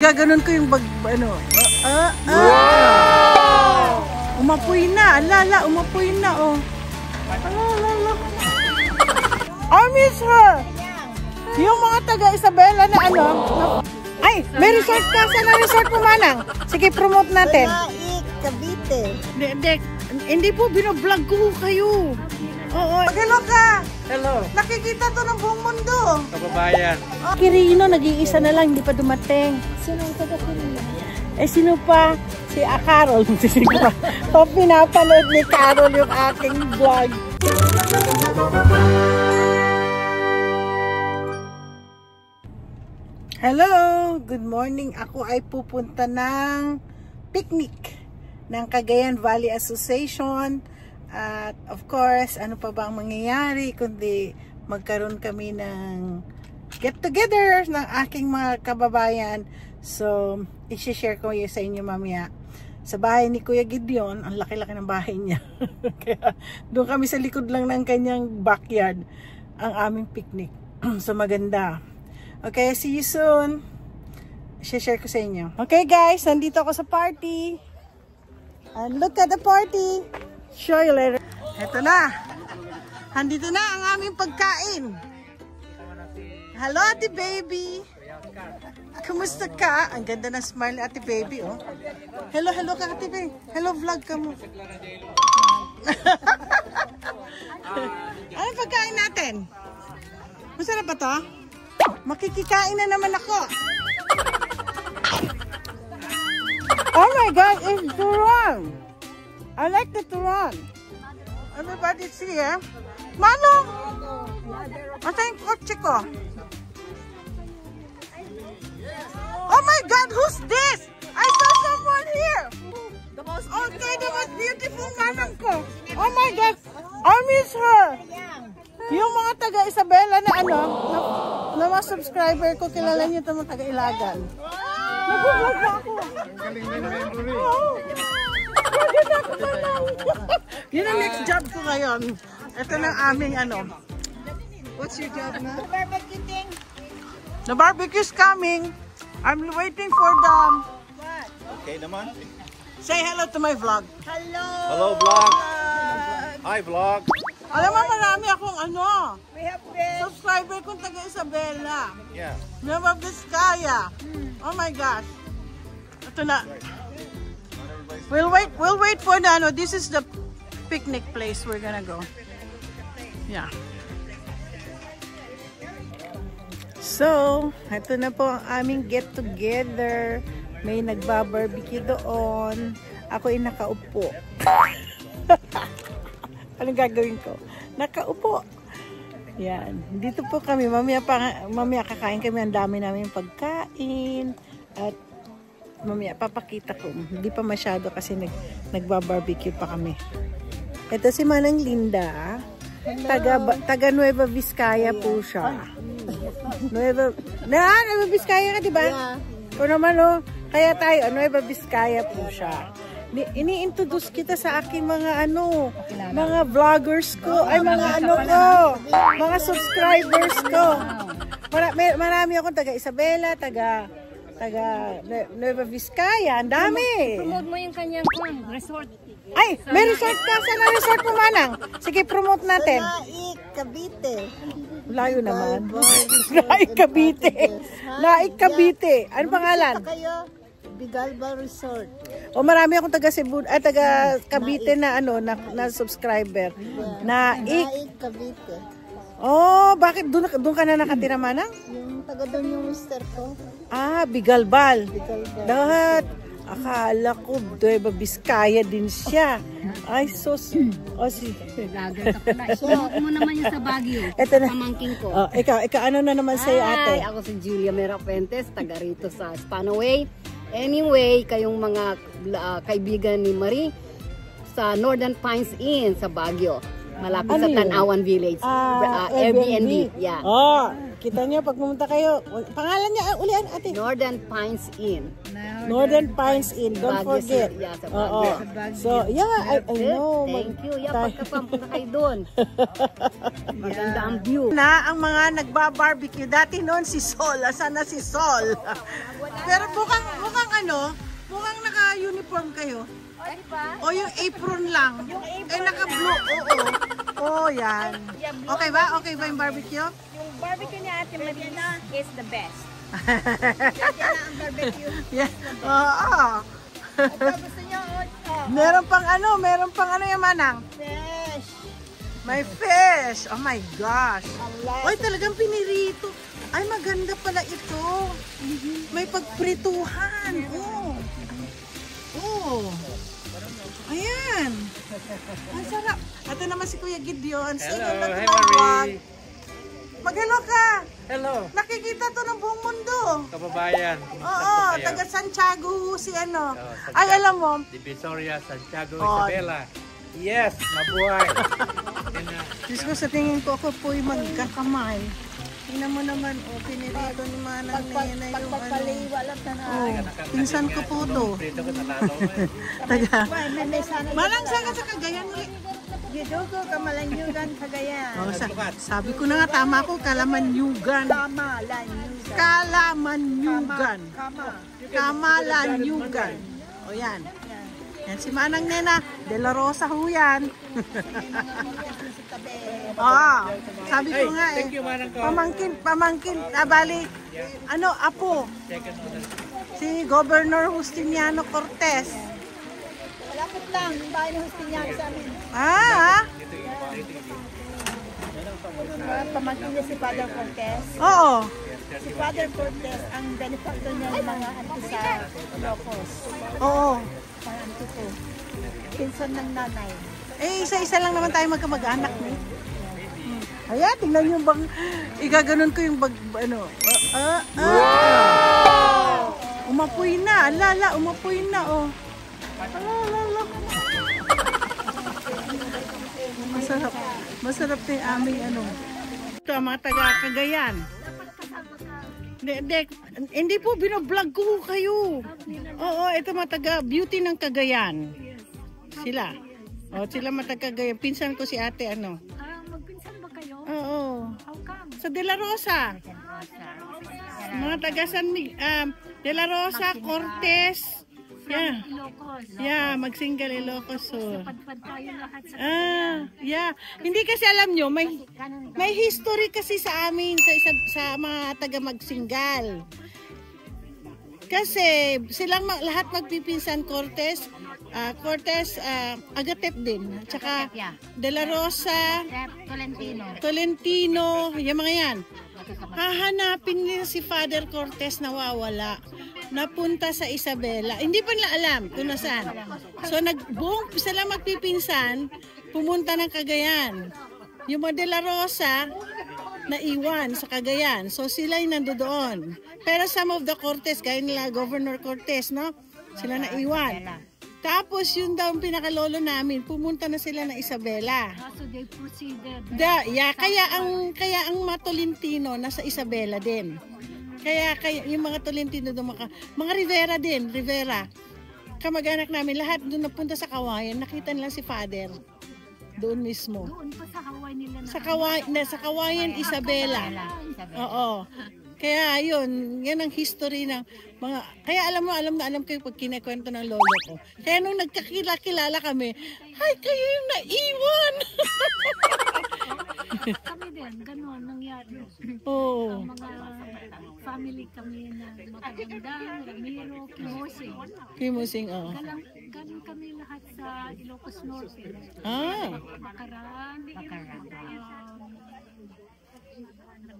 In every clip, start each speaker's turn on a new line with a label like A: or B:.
A: Igaganon ko yung wow! Umapoy na. Alala, umapoy na, oh. Alala. I miss her. Yung mga taga Isabela na ano. Ay, may resort ka. Saan na resort mo, Manang? Sige, promote natin.
B: Cavite.
A: Hindi po, binoblog ko kayo. Oo. Hello ka.
C: Hello.
A: Nakikita to ng buong mundo.
C: Kababayan.
A: Kirino, nag-iisa na lang, hindi pa dumating.
B: Sino ang taga Kirino?
A: Sino pa? Si Carol. So, pinapanood ni Carol yung aking vlog. Hello! Good morning. Ako ay pupunta ng picnic ng Cagayan Valley Association. At of course, ano pa ba ang mangyayari kundi magkaroon kami ng get-together ng aking mga kababayan. So, i-share ko yun sa inyo mamaya. Sa bahay ni Kuya Gideon, ang laki-laki ng bahay niya. Kaya doon kami sa likod lang ng kanyang backyard ang aming picnic. So, maganda. Okay, see you soon. I-share ko sa inyo. Okay guys, nandito ako sa party. And look at the party. Show you later. Ito na. Nandito na ang aming pagkain. Hello, Ate Baby. Kumusta ka? Ang ganda ng smile ni Ate Baby, oh. Hello, hello ka, Ate Baby. Hello, vlog ka mo. Ano pagkain natin? Masarap ba to? Makikikain na naman ako. Oh my God, it's turon. I like the turon. Everybody's here. Mano? Asa yung kotse ko? Oh my God, who's this? I saw someone here. The most beautiful manang ko. Oh my God, I miss her. Yung mga taga Isabela na ano, na mga subscriber ko, kilala niyo ito mga taga Ilagan. Nag-vlog na ako. Yun ang next job ko ngayon. Ito na aming ano. What's your job na?
B: The barbecue thing.
A: The barbecue's coming. I'm waiting for the...
B: What?
C: Okay naman.
A: Say hello to my vlog.
B: Hello.
C: Hello vlog. Hi vlog.
A: Alam mo, marami akong ano.
B: We have been.
A: Subscriber kong taga Isabela.
C: Yeah.
A: Nueva Vizcaya. Oh my gosh. Ito na. We'll wait for the ano. This is the picnic place we're gonna go. Yeah. So, ito na po ang aming get together. May nagba-barbecue doon. Ako ay nakaupo. Anong gagawin ko? Nakaupo. Yan. Dito po kami. Mamaya kakain kami. Ang dami namin pagkain. At mamaya papakita ko. Hindi pa masyado kasi nagba-barbecue pa kami. Ito si Manang Linda. Taga Nueva Vizcaya po siya. Nueva Vizcaya ka, diba? Yeah. O naman, oh. Kaya tayo, Nueva Vizcaya po siya. Ini-introduce kita sa aking mga ano, mga vloggers ko, ay mga ano ko, mga subscribers ko. Marami akong taga Isabela, taga Nueva Vizcaya, ang dami.
B: Promote mo yung kanyang resort.
A: Ay, may resort ka. Saan ang resort mo, Manang? Sige, promote natin.
B: Laik, Cavite.
A: Layo naman. Laik, Cavite. Laik, Cavite. Ano pangalan?
B: Bigalba Resort.
A: O marami akong taga Cebu, taga Cavite na ano, na subscriber.
B: Laik, Cavite.
A: Oh, bakit doon ka na nakatira, Manang?
B: Yung taga doon yung mister ko.
A: Ah, Bigalbal.
B: Bigalbal.
A: Lahat. Akala ko, Nueva Vizcaya din siya. Ay, sos. O, si.
B: Vlogger ka pala. So, ako mo naman yung sa Baguio.
A: Ito na.
B: Pamangking ko.
A: Oh, ikaw, ano na naman sa'yo, ate?
D: Ako si Julia Mera Fuentes, taga rito sa Spanaway. Anyway, kayong mga kaibigan ni Marie sa Northern Pines Inn sa Baguio. Malapit sa Tanawan Village. Airbnb. Yeah.
A: Oh, kita nyo pag pumunta kayo. Pangalan niya, ulian ate.
D: Northern Pines Inn.
A: Northern Pines Inn. Don't forget.
D: Yeah, sa Baguio.
A: So, yeah, I know.
D: Thank you. Yeah, pagkapunta kayo doon. Maganda ang view.
A: Na ang mga nagba-barbecue. Dati noon si Sol. Asan na si Sol? Pero mukhang oh. Mukhang naka-uniform kayo. O yung apron lang. Eh, naka-blue. Oo. Oh, yan. Okay ba? Okay ba yung barbecue?
B: Yung barbecue ni Ate Marina is the best.
A: Yeah. Oo.
B: Gusto niyo?
A: Meron pang ano yung manang?
B: Fish.
A: May fish. Oh my gosh. Oy, talagang pinirito. Ay, maganda pala ito. May pagprituhan. Oh. Oh. Ayan. Ang sarap. Ito naman si Kuya Gideon.
C: Hello, hi Marie.
A: Mag-hello ka.
C: Hello.
A: Nakikita to ng buong mundo.
C: Kababayan.
A: Oo, taga Santiago si ano.
C: Santiago.
A: Ay, alam mo.
C: Divisoria, Santiago,
A: Oh.
C: Isabela. Yes, mabuhay.
A: Diyos ko, sa tingin ko ako po'y magkakamay. Tingnan mo naman, pinirito ni Manang Nena yung
B: Pagpapaliwa lang na
A: pinsan ko po to.
C: Prito ko natalo.
A: Taga.
B: may sana.
A: Manang, saan ka sa Cagayan?
B: Gidugo, Kamalanyugan, Cagayan.
A: Oh, sabi ko na nga, tama ko, Kalamanyugan.
B: Kamalanyugan.
A: Kalamanyugan. Kamalanyugan. O yan. Yan si Manang Nena, De La Rosa ho yan. Sabi ko nga
C: Thank you, Manang ko.
A: pamangkin, bali, ano, apo, si Governor Justiniano Cortez.
B: Malapit lang, yung bahay ng Justiniano sa amin. Pamangkin niya si Father Cortez.
A: Oo.
B: Si Father Cortez, ang benefactor niya ng mga anti sa Ilocos.
A: Oo.
B: Mga anti ko. Pinsan ng nanay.
A: Eh, isa-isa lang naman tayo magkamag-anak, no? Ayan, tingnan niyo bang, igaganon ko yung bag, ano. Umapoy na, alala, umapoy na, oh. Alala. Masarap. Masarap na yung aming ano. Ito, mga taga-Cagayan. Hindi po, binoblog ko kayo. Oo, ito mga taga-beauty ng Cagayan. Sila. O, sila mga taga-Cagayan. Pinsan ko si ate, ano.
B: Magpinsan ba kayo?
A: Oo.
B: How come?
A: Sa De La Rosa. Mga taga San De La Rosa, Cortez. Yeah.
B: Ilocos.
A: Yeah, mag-single Ilocos. So.
B: Padpad tayo lahat sa
A: Yeah. Hindi kasi alam nyo, may history kasi sa amin sa mga taga mag-single. Kasi silang lahat magpipinsan Cortez, Agatep din. Tsaka De La Rosa, Tolentino, yung mga yan. Hahanapin nila si Father Cortez na wawala. Napunta sa Isabela. Hindi pa nila alam kung nasaan. So buong sila magpipinsan, pumunta ng Cagayan. Yung mga De La Rosa, naiwan sa Cagayan. So sila yung nandoon. Pero some of the Cortez, gaya nila Governor Cortez, no? Sila naiwan. Tapos yun daw ang pinakalolo namin, pumunta na sila na Isabela.
B: So they proceeded.
A: Kaya ang mga Tolentino nasa Isabela din. Kaya yung mga Tolentino doon, mga Rivera din, kamag-anak namin, lahat doon napunta sa Kawayan, nakita nila si Father. Doon mismo.
B: Doon pa sa Hawaii nila
A: Sa Kawayan, Isabela. Oo. Kaya yun, yan ang history ng mga, kaya alam ko yung pag kinakwento ng lolo ko. Kaya nung nagkakilala kami, ay, kayo yung naiwan!
B: Kami din, gano'n nangyari.
A: Oo.
B: Mga family kami na Magagandang, Ramiro, Kimosing.
A: Kimusing, oo.
B: Galing kami lahat sa Ilocos Norte.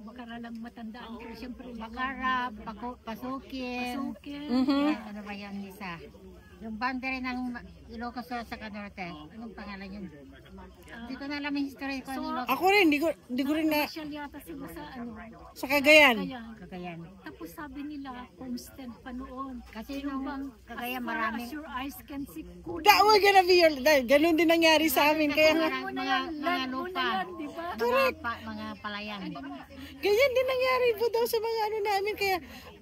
B: Bakaran lang matandaan ko. Siyempre,
E: Bacara, Pasukin. Ano ba yan, Lisa? Yung boundary ng Ilocos sa Norte. Anong pangalan yun? Hindi ko na alam yung history ko ng Ilocos.
A: Ako rin, di ko rin na,
B: special yata sila sa
A: sa Cagayan.
E: Cagayan.
B: Tapos sabi nila, homestead pa noon.
E: Kasi nung Cagayan maraming...
B: As your eyes can see,
A: That was gonna be your, ganun din nangyari sa amin. Kaya nga,
E: mga lupa.
B: diba?
E: Mga palayan.
A: ganyan din nangyari po daw sa mga ano namin. Kaya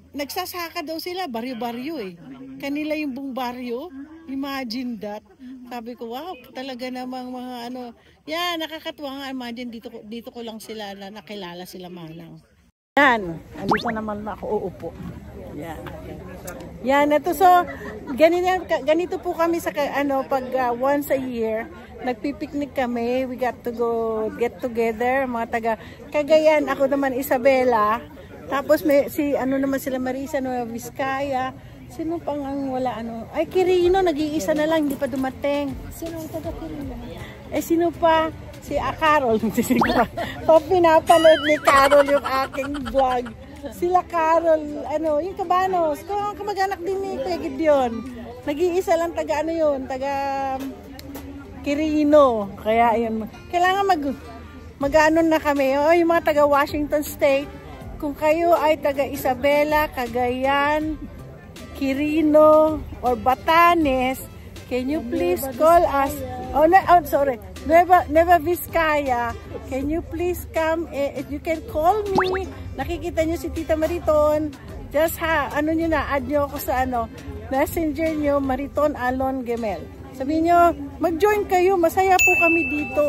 A: nagsasaka daw sila, baryo-baryo eh. Kanila yung buong baryo. Imagine that. Sabi ko, wow, talaga namang mga ano. Yan, nakakatuwa nga. Imagine, dito ko lang sila na nakilala sila Manang. Yan, andito naman ako uupo. Yan. Yan, ito so ganito po kami sa pag once a year nagpipiknik kami. We got to go get together mga taga Cagayan. Ako naman Isabela. Tapos may si naman sila Marisa Nueva Vizcaya. Sino pang ang wala Ay Quirino, nag-iisa na lang, hindi pa dumating.
B: Sino ang taga Quirino?
A: Sino pa? Si Carol. So, pinapanood ni Carol yung aking vlog. Sila Carol, yung Cabanos. Kamag-anak din ni Kuya Gideon. Nag-iisa lang taga taga Quirino. Kaya yun. Kailangan mag-ano na kami. Yung mga taga Washington State. Kung kayo ay taga Isabela, Cagayan, Quirino, or Batanes, can you please call us? Sorry. Nueva Vizcaya. Can you please come? If you can call me. Nakikita nyo si Tita Mariton. Just add nyo ako sa messenger nyo, Mariton Alon Gemel. Sabihin nyo, mag-join kayo. Masaya po kami dito.